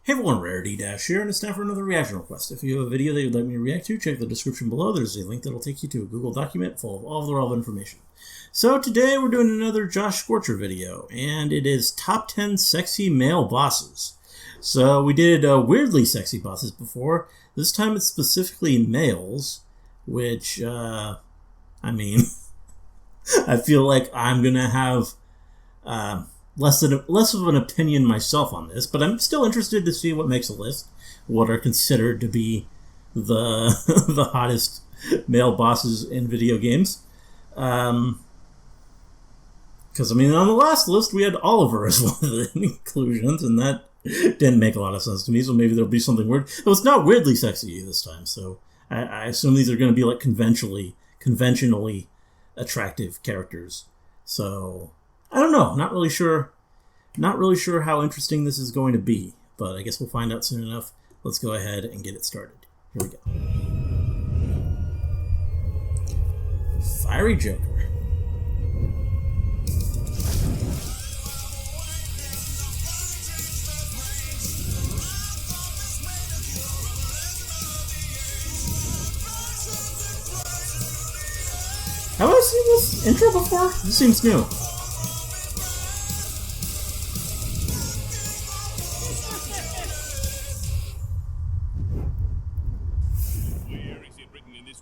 Hey everyone, Rarity Dash here, and it's time for another reaction request. If you have a video that you'd like me to react to, check the description below. There's a link that'll take you to a Google document full of all of the relevant information. So today we're doing another Josh Scorcher video, and it is Top 10 Sexy Male Bosses. So we did weirdly sexy bosses before. This time it's specifically males, which, I feel like I'm going to have less of an opinion myself on this, but I'm still interested to see what makes a list, what are considered to be the the hottest male bosses in video games. Because, on the last list we had Oliver as one of the inclusions, and that didn't make a lot of sense to me, so maybe there'll be something weird. Though it's not weirdly sexy this time, so I assume these are going to be like conventionally attractive characters. So I don't know. Not really sure how interesting this is going to be, but I guess we'll find out soon enough. Let's go ahead and get it started. Here we go. Fiery Joker. Have I seen this intro before? This seems new.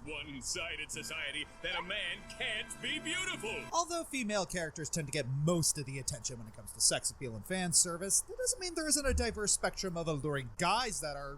One-sided society that a man can't be beautiful. Although female characters tend to get most of the attention when it comes to sex appeal and fan service, that doesn't mean there isn't a diverse spectrum of alluring guys that are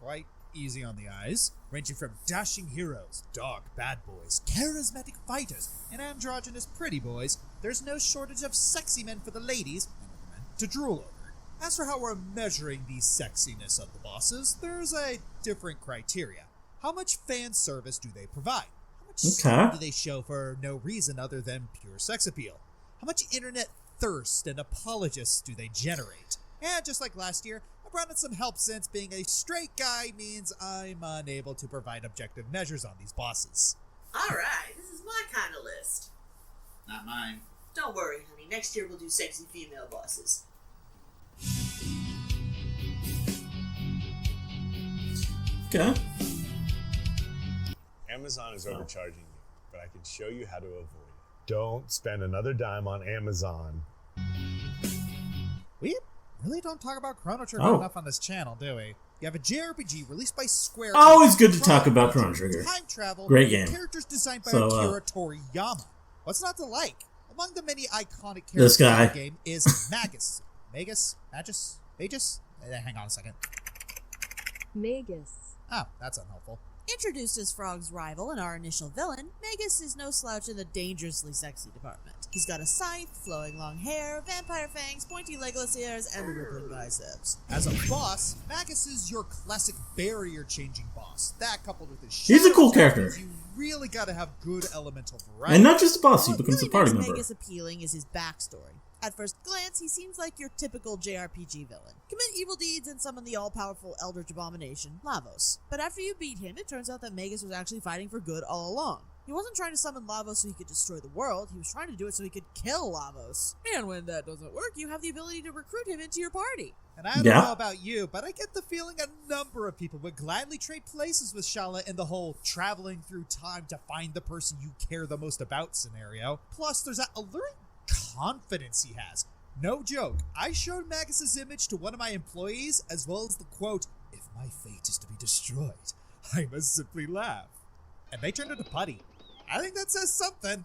quite easy on the eyes, ranging from dashing heroes, dark bad boys, charismatic fighters, and androgynous pretty boys. There's no shortage of sexy men for the ladies and the men to drool over. As for how we're measuring the sexiness of the bosses, there's a different criteria. How much fan service do they provide? How much skin do they show for no reason other than pure sex appeal? How much internet thirst and apologists do they generate? And just like last year, I brought in some help since being a straight guy means I'm unable to provide objective measures on these bosses. Alright, this is my kind of list. Not mine. Don't worry, honey. Next year we'll do sexy female bosses. Okay. Amazon is overcharging you, but I can show you how to avoid it. Don't spend another dime on Amazon. We really don't talk about Chrono Trigger enough on this channel, do we? You have a JRPG released by Square. Always good to talk about Chrono Trigger. Time travel. Great game. Characters designed by Akira Toriyama. What's not to like? Among the many iconic characters this guy. in the game is Magus. Magus? Hang on a second. Magus. Oh, that's unhelpful. Introduced as Frog's rival and our initial villain, Magus is no slouch in the dangerously sexy department. He's got a scythe, flowing long hair, vampire fangs, pointy legless ears, and rippling biceps. As a boss, Magus is your classic barrier-changing boss. That coupled with his he's a cool character. You really gotta have good elemental variety. And not just a boss, he What becomes really a party makes member. Magus appealing is his backstory. At first glance, he seems like your typical JRPG villain. Commit evil deeds and summon the all-powerful eldritch abomination, Lavos. But after you beat him, it turns out that Magus was actually fighting for good all along. He wasn't trying to summon Lavos so he could destroy the world, he was trying to do it so he could kill Lavos. And when that doesn't work, you have the ability to recruit him into your party. And I don't know about you, but I get the feeling a number of people would gladly trade places with Shala in the whole traveling through time to find the person you care the most about scenario. Plus, there's that alluring confidence he has. No joke, I showed Magus' image to one of my employees, as well as the quote, "If my fate is to be destroyed, I must simply laugh." And they turned into putty. I think that says something.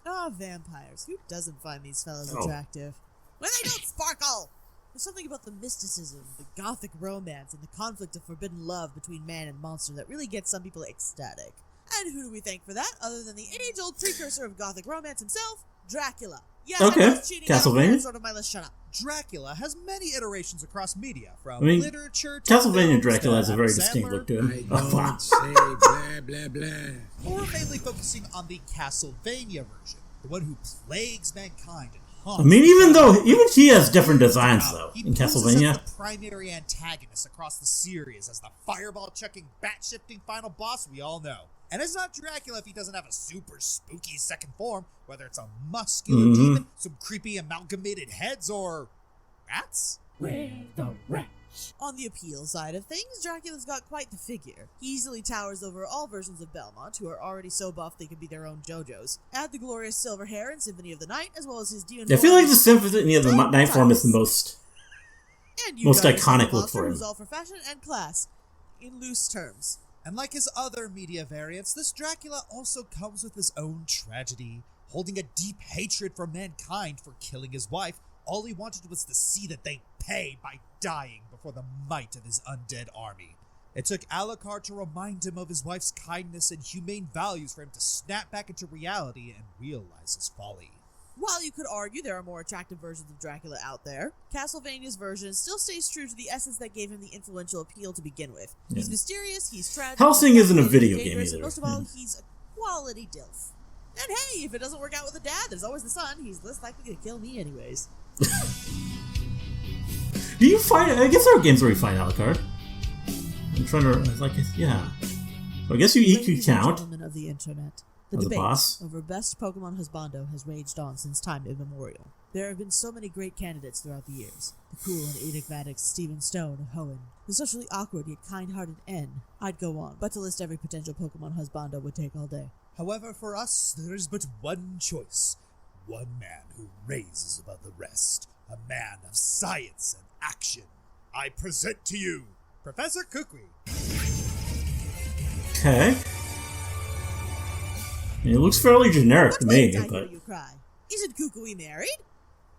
Ah, vampires. Who doesn't find these fellas attractive? When they don't sparkle! There's something about the mysticism, the gothic romance, and the conflict of forbidden love between man and monster that really gets some people ecstatic. And who do we thank for that, other than the age-old precursor of gothic romance himself, Dracula? Yeah, Castlevania? Sort of my list. Shut up. Dracula has many iterations across media, from literature to Castlevania Dracula has a very distinct look to him. I don't say blah, blah, blah. Or mainly focusing on the Castlevania version, the one who plagues mankind and even he has different designs though in Castlevania. He the primary antagonist across the series as the fireball-chucking, bat-shifting final boss we all know. And it's not Dracula if he doesn't have a super spooky second form, whether it's a muscular demon, some creepy amalgamated heads, or rats? Where the rats? On the appeal side of things, Dracula's got quite the figure. He easily towers over all versions of Belmont, who are already so buff they could be their own JoJos. Add the glorious silver hair in Symphony of the Night, as well as his demon I feel like the Symphony of the Night form is the most iconic look for him. Who's all for fashion and class, in loose terms. And like his other media variants, this Dracula also comes with his own tragedy. Holding a deep hatred for mankind for killing his wife, all he wanted was to see that they pay by dying before the might of his undead army. It took Alucard to remind him of his wife's kindness and humane values for him to snap back into reality and realize his folly. While you could argue there are more attractive versions of Dracula out there, Castlevania's version still stays true to the essence that gave him the influential appeal to begin with. Yeah. He's mysterious, he's tragic... Hellsing isn't a video game either. And most of all, he's a quality dilf. And hey, if it doesn't work out with the dad, there's always the son. He's less likely to kill me anyways. Do you find... I guess there are games where you find Alucard. I'm trying to... yeah. So I guess you could count. Gentlemen of the internet. The debate over best Pokemon husbando has raged on since time immemorial. There have been so many great candidates throughout the years. The cool and enigmatic Steven Stone of Hoenn, the socially awkward yet kind-hearted N. I'd go on, but to list every potential Pokemon husbando would take all day. However, for us, there is but one choice. One man who raises above the rest. A man of science and action. I present to you, Professor Kukui. Okay. It looks fairly generic to me, but... You cry. Isn't Kukui married?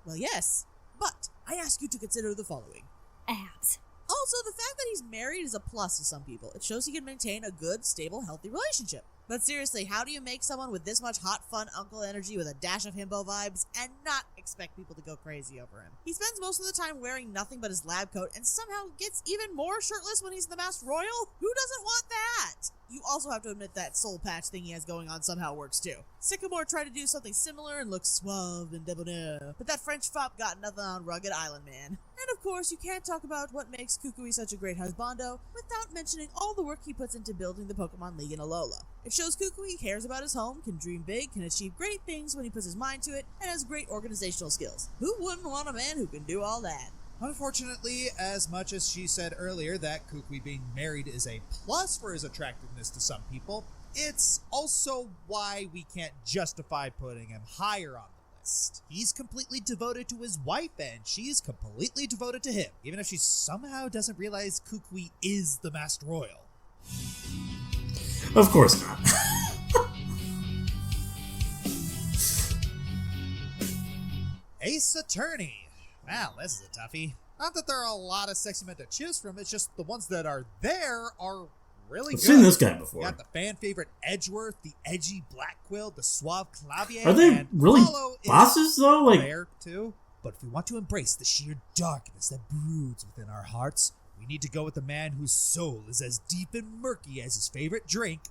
Well, yes, but I ask you to consider the following. Abs. Also, the fact that he's married is a plus to some people. It shows he can maintain a good, stable, healthy relationship. But seriously, how do you make someone with this much hot, fun uncle energy with a dash of himbo vibes and not expect people to go crazy over him? He spends most of the time wearing nothing but his lab coat and somehow gets even more shirtless when he's in the Masked Royal? Who doesn't want that? You also have to admit that soul patch thing he has going on somehow works too. Sycamore tried to do something similar and looked suave and debonair, but that French fop got nothing on Rugged Island Man. And of course, you can't talk about what makes Kukui such a great husbando without mentioning all the work he puts into building the Pokemon League in Alola. It shows Kukui cares about his home, can dream big, can achieve great things when he puts his mind to it, and has great organizational skills. Who wouldn't want a man who can do all that? Unfortunately, as much as she said earlier that Kukui being married is a plus for his attractiveness to some people, it's also why we can't justify putting him higher on the list. He's completely devoted to his wife, and she's completely devoted to him, even if she somehow doesn't realize Kukui is the Masked Royal. Of course not. Ace Attorney. Wow, this is a toughie. Not that there are a lot of sexy men to choose from, it's just the ones that are there are really good. I've seen this guy before. You got the fan favorite Edgeworth, the edgy Blackquill, the suave Clavier. Are they really bosses though? Like there too. But if we want to embrace the sheer darkness that broods within our hearts, we need to go with the man whose soul is as deep and murky as his favorite drink,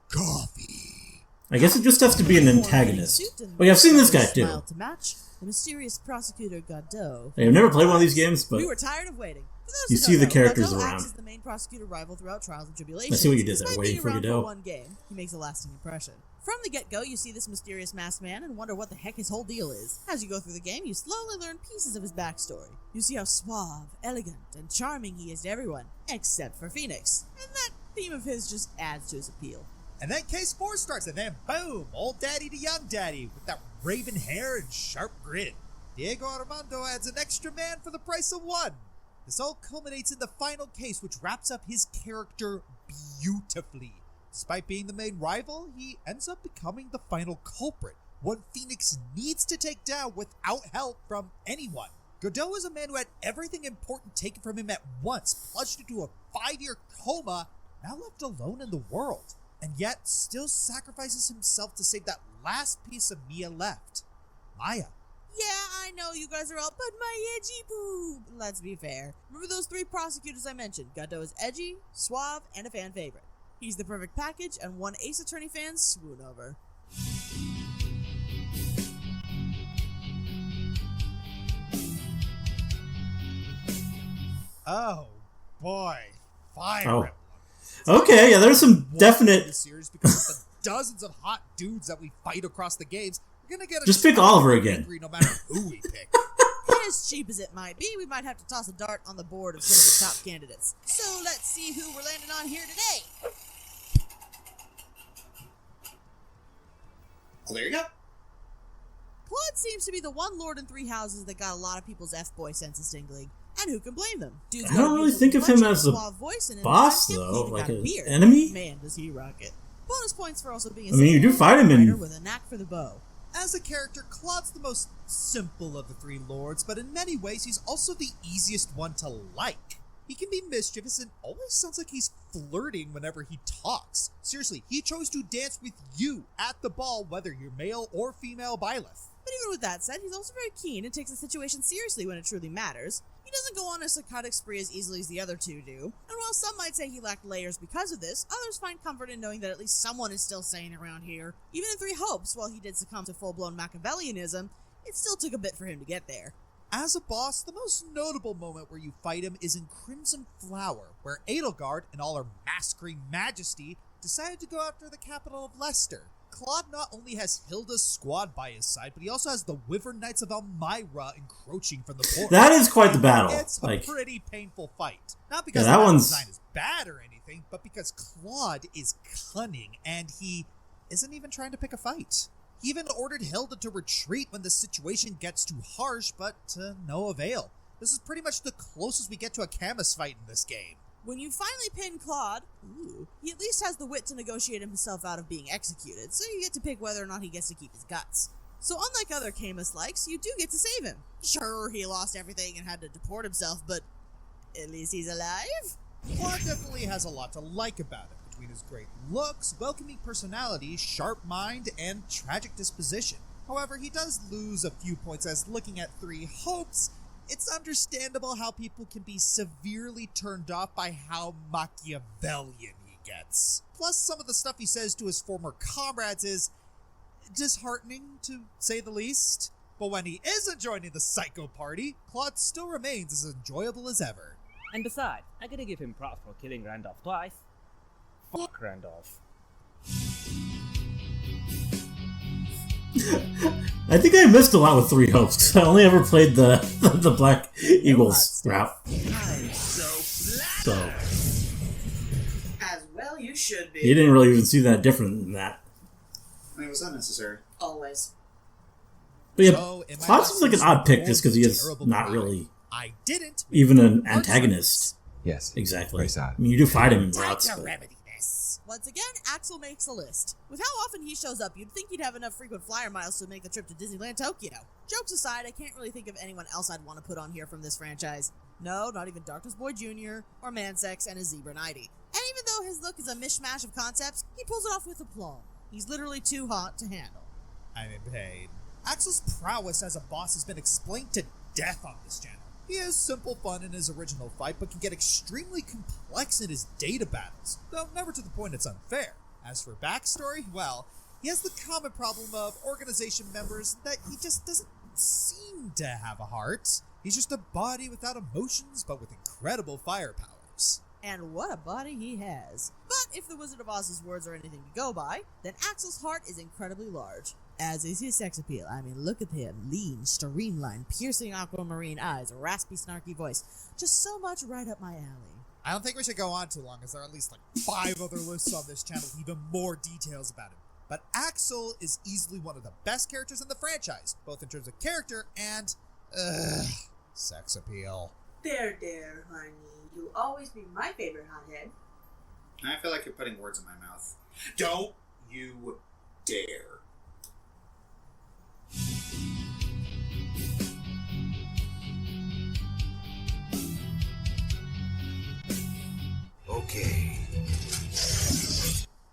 coffee. I guess it just has to be an antagonist. Oh yeah, I've seen this guy too. To match, the mysterious prosecutor Godot. I've never played one of these games, but we were tired of waiting. You see the characters Godot around. acts as the main prosecutor rival throughout Trials and Tribulations. I see what you did there, waiting for Godot. For one game, he makes a lasting impression. From the get-go, you see this mysterious masked man and wonder what the heck his whole deal is. As you go through the game, you slowly learn pieces of his backstory. You see how suave, elegant, and charming he is to everyone, except for Phoenix. And that theme of his just adds to his appeal. And then Case 4 starts, and then boom, old daddy to young daddy, with that raven hair and sharp grin. Diego Armando adds an extra man for the price of one. This all culminates in the final case, which wraps up his character beautifully. Despite being the main rival, he ends up becoming the final culprit, one Phoenix needs to take down without help from anyone. Godot is a man who had everything important taken from him at once, plunged into a 5-year coma, now left alone in the world, and yet still sacrifices himself to save that last piece of Mia left, Maya. Yeah, I know you guys are all, but my edgy boob. Let's be fair. Remember those 3 prosecutors I mentioned? Godot is edgy, suave, and a fan favorite. He's the perfect package, and one Ace Attorney fans swoon over. Oh, boy. Fire Oh. Emblem. Okay, yeah, there's some definite... This series, because of the dozens of hot dudes that we fight across the games, we're gonna get just pick Oliver again. Angry no matter who we pick. And as cheap as it might be, we might have to toss a dart on the board of some of the top candidates. So let's see who we're landing on here today. Well, there you go. Claude seems to be the one lord in three houses that got a lot of people's F-boy senses tingling. And who can blame them? Dude's I don't really think of him as a boss, though. Like an enemy? Man, does he rock it. Bonus points for also being a you do fight him in... with a knack for the bow. As a character, Claude's the most simple of the three lords, but in many ways, he's also the easiest one to like. He can be mischievous and always sounds like he's flirting whenever he talks. Seriously, he chose to dance with you at the ball, whether you're male or female Byleth. But even with that said, he's also very keen and takes the situation seriously when it truly matters. He doesn't go on a psychotic spree as easily as the other two do, and while some might say he lacked layers because of this, others find comfort in knowing that at least someone is still sane around here. Even in Three Hopes, while he did succumb to full-blown Machiavellianism, it still took a bit for him to get there. As a boss, the most notable moment where you fight him is in Crimson Flower, where Edelgard, in all her masquering majesty, decided to go after the capital of Leicester. Claude not only has Hilda's squad by his side, but he also has the Wyvern Knights of Elmyra encroaching from the port. That is quite the battle. It's a pretty painful fight. Not because that the one's... design is bad or anything, but because Claude is cunning, and he isn't even trying to pick a fight. He even ordered Hilda to retreat when the situation gets too harsh, but to no avail. This is pretty much the closest we get to a Camus fight in this game. When you finally pin Claude, he at least has the wit to negotiate himself out of being executed, so you get to pick whether or not he gets to keep his guts. So unlike other Camus-likes, you do get to save him. Sure, he lost everything and had to deport himself, but at least he's alive? Claude definitely has a lot to like about him, between his great looks, welcoming personality, sharp mind, and tragic disposition. However, he does lose a few points as looking at Three Hopes, it's understandable how people can be severely turned off by how Machiavellian he gets. Plus, some of the stuff he says to his former comrades is disheartening, to say the least. But when he isn't joining the psycho party, Claude still remains as enjoyable as ever. And besides, I gotta give him props for killing Randolph twice. Fuck Randolph. I think I missed a lot with Three Hopes, because I only ever played the Black Eagles route. I'm so as well you should be. You didn't really even see that different than that. I mean, was that necessary? Always. But yeah, Claude seems like an odd pick just because he is not really even an antagonist. Yes. Exactly. Very sad. I mean, you do fight him in routes. Once again, Axel makes a list. With how often he shows up, you'd think he'd have enough frequent flyer miles to make the trip to Disneyland Tokyo. Jokes aside, I can't really think of anyone else I'd want to put on here from this franchise. No, not even Darkness Boy Jr. or Mansex and his Zebra Nighty. And even though his look is a mishmash of concepts, he pulls it off with aplomb. He's literally too hot to handle. I'm in pain. Axel's prowess as a boss has been explained to death on this channel. He has simple fun in his original fight, but can get extremely complex in his data battles, though never to the point it's unfair. As for backstory, well, he has the common problem of organization members that he just doesn't seem to have a heart. He's just a body without emotions, but with incredible fire powers. And what a body he has. But if the Wizard of Oz's words are anything to go by, then Axel's heart is incredibly large. As is his sex appeal. I mean, look at him. Lean, streamlined, piercing aquamarine eyes, raspy, snarky voice. Just so much right up my alley. I don't think we should go on too long, as there are at least like 5 other lists on this channel with even more details about him. But Axel is easily one of the best characters in the franchise, both in terms of character and, sex appeal. There, honey. You'll always be my favorite hothead. I feel like you're putting words in my mouth. Don't you dare. Okay.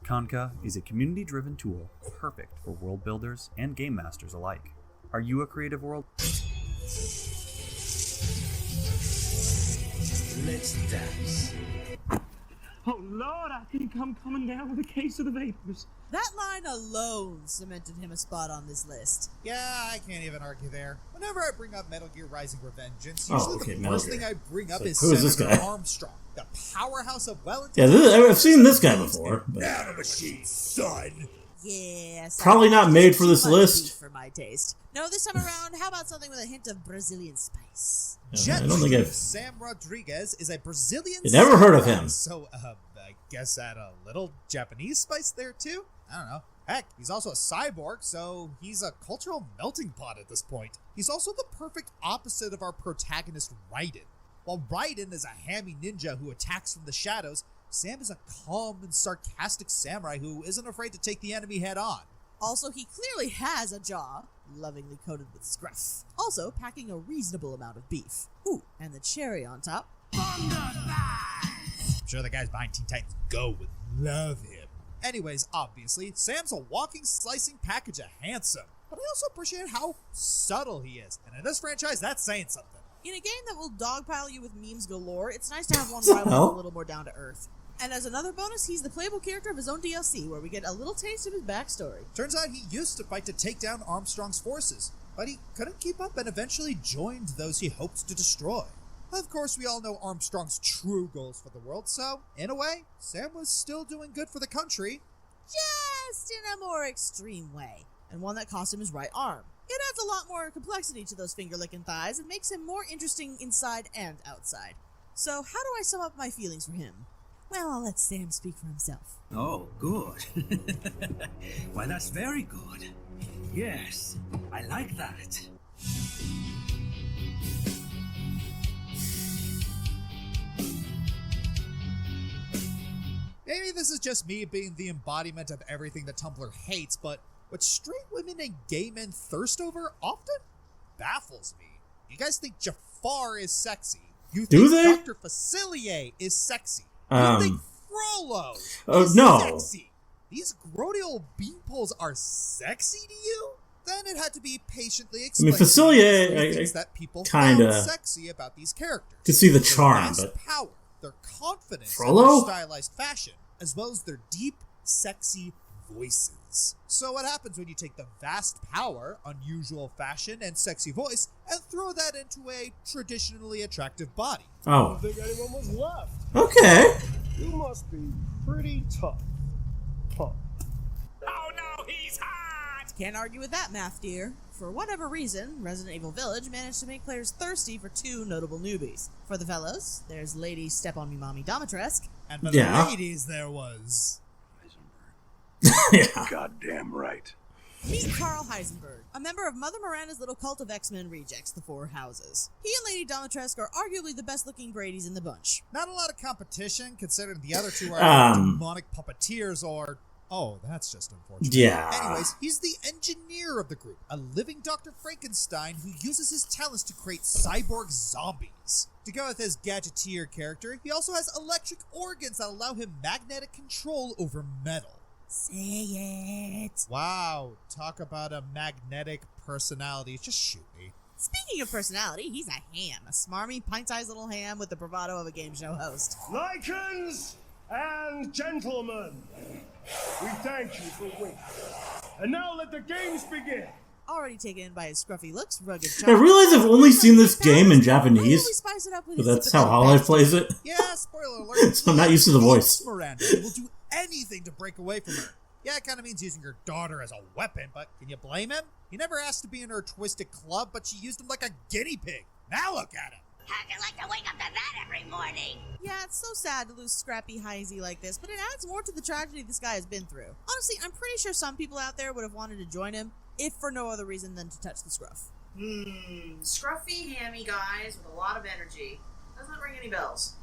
Kanka is a community-driven tool perfect for world builders and game masters alike. Are you a creative world? Let's dance. Oh Lord, I think I'm coming down with a case of the vapors. That line alone cemented him a spot on this list. Yeah, I can't even argue there. Whenever I bring up Metal Gear Rising Revengeance, Oh, usually okay, the Metal first Gear. thing I bring up It's is like, who is this Senator guy? Armstrong, the powerhouse of Yeah, well-intentioned... I've seen this guy before. But Nanomachine, son! Yeah, Probably not made for this too much list. beef for my taste. No, this time around, how about something with a hint of Brazilian spice? I don't think I've... Sam Rodrigues is a Brazilian You never heard of samurai, him. So, I guess add a little Japanese spice there, too? I don't know. Heck, he's also a cyborg, so he's a cultural melting pot at this point. He's also the perfect opposite of our protagonist, Raiden. While Raiden is a hammy ninja who attacks from the shadows, Sam is a calm and sarcastic samurai who isn't afraid to take the enemy head on. Also, he clearly has a jaw, lovingly coated with scruff. Also, packing a reasonable amount of beef. Ooh, and the cherry on top. I'm sure the guys behind Teen Titans Go would love him. Anyways, obviously, Sam's a walking, slicing package of handsome. But I also appreciate how subtle he is. And in this franchise, that's saying something. In a game that will dogpile you with memes galore, it's nice to have one rival a little more down to earth. And as another bonus, he's the playable character of his own DLC, where we get a little taste of his backstory. Turns out he used to fight to take down Armstrong's forces, but he couldn't keep up and eventually joined those he hoped to destroy. Of course, we all know Armstrong's true goals for the world, so, in a way, Sam was still doing good for the country. Just in a more extreme way, and one that cost him his right arm. It adds a lot more complexity to those finger-licking thighs and makes him more interesting inside and outside. So how do I sum up my feelings for him? Well, I'll let Sam speak for himself. Oh, good. Why, that's very good. Yes, I like that. Maybe this is just me being the embodiment of everything that Tumblr hates, but what straight women and gay men thirst over often baffles me. You guys think Jafar is sexy. You Do think they? Dr. Facilier is sexy. You think Frollo is no. sexy. These grody old beanpoles are sexy to you? Then it had to be patiently explained. Facilier, things that people kinda found sexy about these characters. could see the Their charm, vast but power, their confidence, Frollo? and their stylized fashion, as well as their deep, sexy voices. So what happens when you take the vast power, unusual fashion, and sexy voice, and throw that into a traditionally attractive body? I oh, don't think anyone was left. okay. You must be pretty tough. Huh. Oh no, he's hot! Can't argue with that, math dear. For whatever reason, Resident Evil Village managed to make players thirsty for two notable newbies. For the fellows, there's Lady Step On Me Mommy Domitresque. And for Yeah. the ladies, there was... Yeah. Goddamn right. Meet Karl Heisenberg, a member of Mother Miranda's little cult of X-Men rejects, the Four Houses. He and Lady Domitresque are arguably the best-looking Bradys in the bunch. Not a lot of competition, considering the other two are demonic puppeteers or... Oh, that's just unfortunate. Yeah. Anyways, he's the engineer of the group, a living Dr. Frankenstein who uses his talents to create cyborg zombies. To go with his gadgeteer character, he also has electric organs that allow him magnetic control over metal. Say it. Wow, talk about a magnetic personality. Just shoot me. Speaking of personality, he's a ham. A smarmy, pint-sized little ham with the bravado of a game show host. Lycans and gentlemen, we thank you for waiting. And now let the games begin. Already taken in by his scruffy looks, rugged I charm. realize I've only seen this game in Why Japanese, don't we spice it up with but his that's how sympathetic Hololive backstory? plays it. Yeah, spoiler alert. So I'm not used to the voice. Miranda will do anything to break away from her. Yeah, it kind of means using her daughter as a weapon, but can you blame him? He never asked to be in her twisted club, but she used him like a guinea pig. Now look at him. How'd you like to wake up to that every morning? Yeah, it's so sad to lose scrappy Heisey like this, but it adds more to the tragedy this guy has been through. Honestly, I'm pretty sure some people out there would have wanted to join him, if for no other reason than to touch the scruff. Scruffy, hammy guys with a lot of energy. Doesn't ring any bells.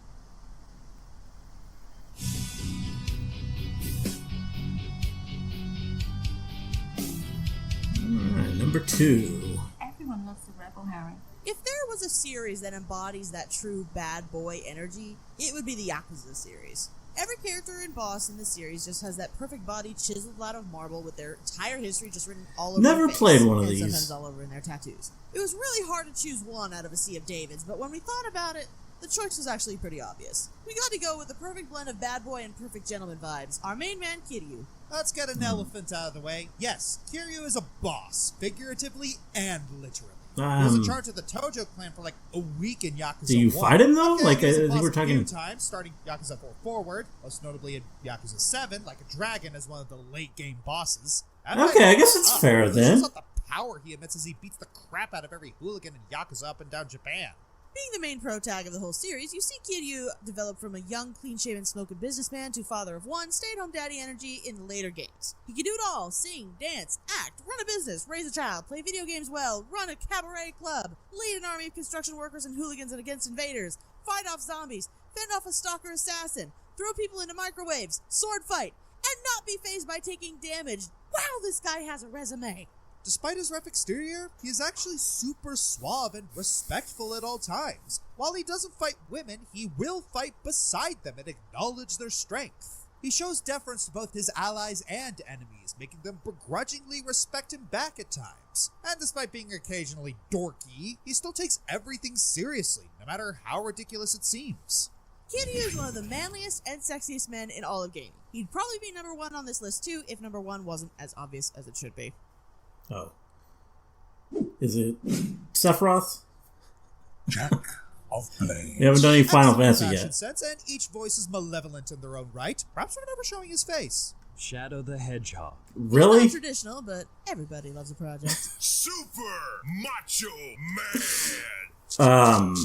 Alright, number 2. Everyone loves the rebel, Harry. If there was a series that embodies that true bad boy energy, it would be the Yakuza series. Every character and boss in the series just has that perfect body chiseled out of marble with their entire history just written all over Never their face, played one of and these. sometimes all over in their tattoos. It was really hard to choose one out of a sea of Davids, but when we thought about it, The choice was actually pretty obvious. We got to go with the perfect blend of bad boy and perfect gentleman vibes. Our main man, Kiryu. Let's get an elephant out of the way. Yes, Kiryu is a boss, figuratively and literally. He was in charge of the Tojo clan for like a week in Yakuza 1. Do you fight him though? Okay, like I think we're a talking few times, starting Yakuza 4 forward, most notably in Yakuza 7, like a dragon as one of the late game bosses. Okay, I guess it's fair then. Shows off the power he emits as he beats the crap out of every hooligan in Yakuza up and down Japan. Being the main pro tag of the whole series, you see Kiryu develop from a young, clean-shaven, smoking businessman to father of one, stay-at-home daddy energy in the later games. He can do it all: sing, dance, act, run a business, raise a child, play video games well, run a cabaret club, lead an army of construction workers and hooligans against invaders, fight off zombies, fend off a stalker assassin, throw people into microwaves, sword fight, and not be fazed by taking damage. Wow, this guy has a resume. Despite his rough exterior, he is actually super suave and respectful at all times. While he doesn't fight women, he will fight beside them and acknowledge their strength. He shows deference to both his allies and enemies, making them begrudgingly respect him back at times. And despite being occasionally dorky, he still takes everything seriously, no matter how ridiculous it seems. Kiryu is one of the manliest and sexiest men in all of gaming. He'd probably be number 1 on this list too if number 1 wasn't as obvious as it should be. Oh. Is it Sephiroth? Jack of Blades. You haven't done any Final Fantasy Fashion yet. sense, and each voice is malevolent in their own right, perhaps for never showing his face. Shadow the Hedgehog. Really? Not traditional, but everybody loves a project. Super Macho Man.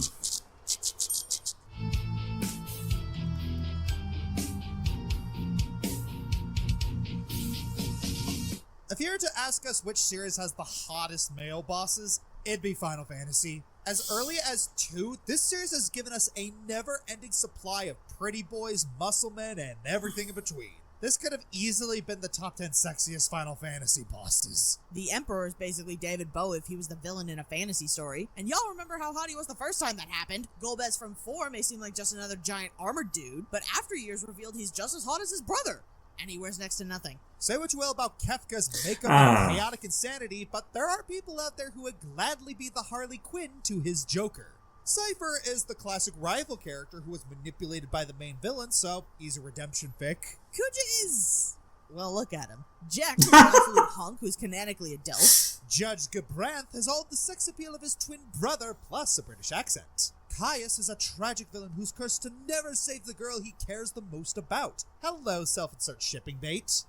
If you were to ask us which series has the hottest male bosses, it'd be Final Fantasy. As early as 2, this series has given us a never-ending supply of pretty boys, muscle men, and everything in between. This could have easily been the top 10 sexiest Final Fantasy bosses. The Emperor is basically David Bowie if he was the villain in a fantasy story. And y'all remember how hot he was the first time that happened. Golbez from 4 may seem like just another giant armored dude, but after years revealed he's just as hot as his brother. And he wears next to nothing. Say what you will about Kefka's makeup and chaotic insanity, but there are people out there who would gladly be the Harley Quinn to his Joker. Cypher is the classic rival character who was manipulated by the main villain, so he's a redemption fic. Kuja is... well, look at him. Jack is an absolute hunk who's canonically a Delph. Judge Gabranth has all the sex appeal of his twin brother, plus a British accent. Caius is a tragic villain who's cursed to never save the girl he cares the most about. Hello, self-insert shipping bait.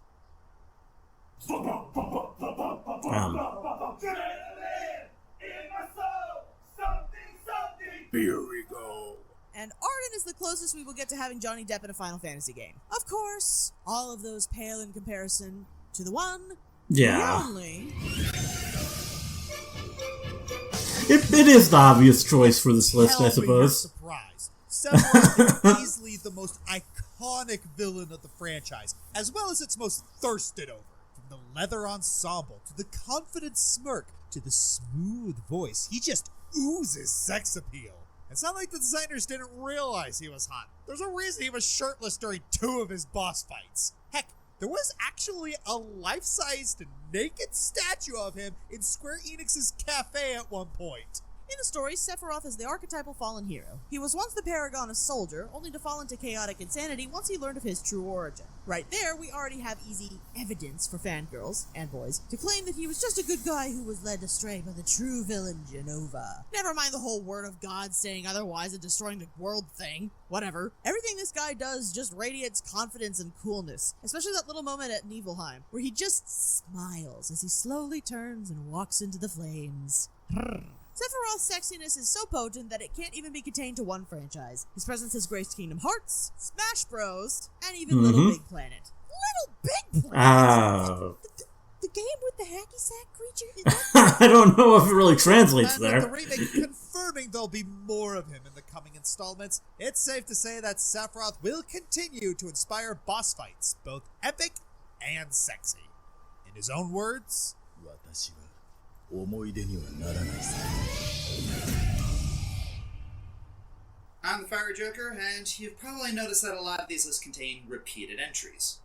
Here we go. And Arden is the closest we will get to having Johnny Depp in a Final Fantasy game. Of course, all of those pale in comparison to the one, yeah, the only. It is the obvious choice for this list, I suppose. Surprise. Sephiroth is easily the most iconic villain of the franchise, as well as its most thirsted over. From the leather ensemble, to the confident smirk, to the smooth voice, he just oozes sex appeal. It's not like the designers didn't realize he was hot. There's a reason he was shirtless during 2 of his boss fights. Heck, there was actually a life-sized naked statue of him in Square Enix's cafe at one point. In the story, Sephiroth is the archetypal fallen hero. He was once the paragon of soldier, only to fall into chaotic insanity once he learned of his true origin. Right there, we already have easy evidence for fangirls, and boys, to claim that he was just a good guy who was led astray by the true villain, Genova. Never mind the whole word of God saying otherwise and destroying the world thing. Whatever. Everything this guy does just radiates confidence and coolness, especially that little moment at Nibelheim, where he just smiles as he slowly turns and walks into the flames. Sephiroth's sexiness is so potent that it can't even be contained to one franchise. His presence has graced Kingdom Hearts, Smash Bros, and even Little Big Planet. Little Big Planet? The game with the hacky sack creature? I don't know if it really translates and there. With the remake confirming there'll be more of him in the coming installments, it's safe to say that Sephiroth will continue to inspire boss fights, both epic and sexy. In his own words, I'm the Fire Joker, and you've probably noticed that a lot of these lists contain repeated entries.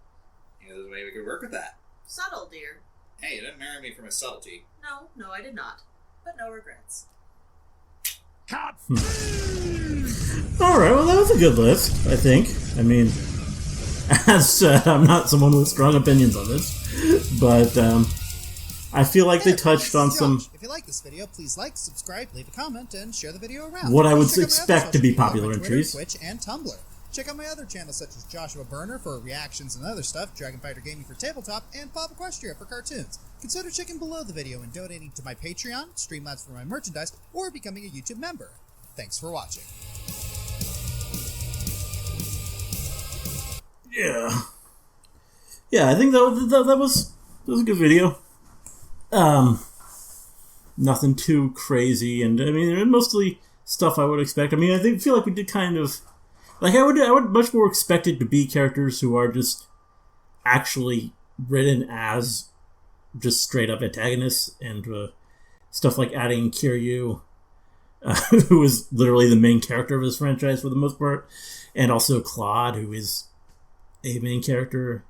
There's a way we could work with that. Subtle, dear. Hey, you didn't marry me for my subtlety. No, I did not. But no regrets. Alright, well, that was a good list, I think. I mean, as said, I'm not someone with strong opinions on this, but I feel like they touched on some... If you like this video, please like, subscribe, leave a comment, and share the video around. What I would Check out my expect other to be social media popular like entries. Twitter, Twitch, and Tumblr. Check out my other channels such as Joshua Burner for reactions and other stuff, Dragon Fighter Gaming for tabletop, and Bob Equestria for cartoons. Consider checking below the video and donating to my Patreon, Streamlabs for my merchandise, or becoming a YouTube member. Thanks for watching. Yeah, I think that was a good video. Nothing too crazy, and I mean, mostly stuff I would expect. I mean, I feel like we did kind of... Like, I would much more expect it to be characters who are just actually written as just straight-up antagonists, and stuff like adding Kiryu, who is literally the main character of this franchise for the most part, and also Claude, who is a main character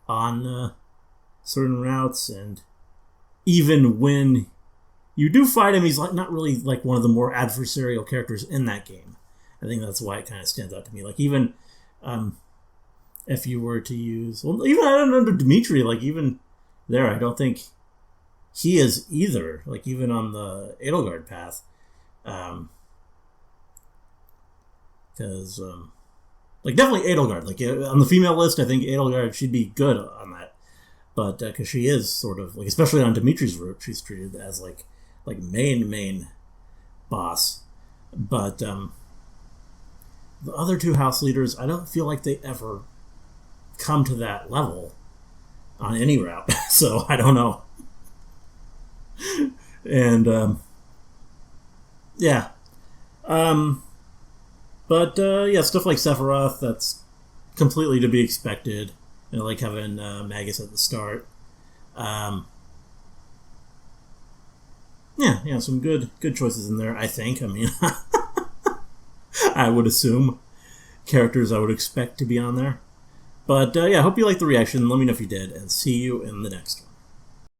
on certain routes, and even when you do fight him, he's like not really like one of the more adversarial characters in that game. I think that's why it kind of stands out to me. Like, even if you were to use... Well, even under Dimitri, like, even there, I don't think he is either. Like, even on the Edelgard path. Because, like, definitely Edelgard. Like, on the female list, I think Edelgard should be good on that. But, because she is sort of... Like, especially on Dimitri's route, she's treated as, like main boss. But, the other two house leaders, I don't feel like they ever come to that level on any route. So, I don't know. And, yeah. But, yeah, stuff like Sephiroth, that's completely to be expected. You know, like having Magus at the start. Yeah, some good choices in there, I think. I mean... I would assume characters I would expect to be on there. But yeah, I hope you liked the reaction. Let me know if you did, and see you in the next one.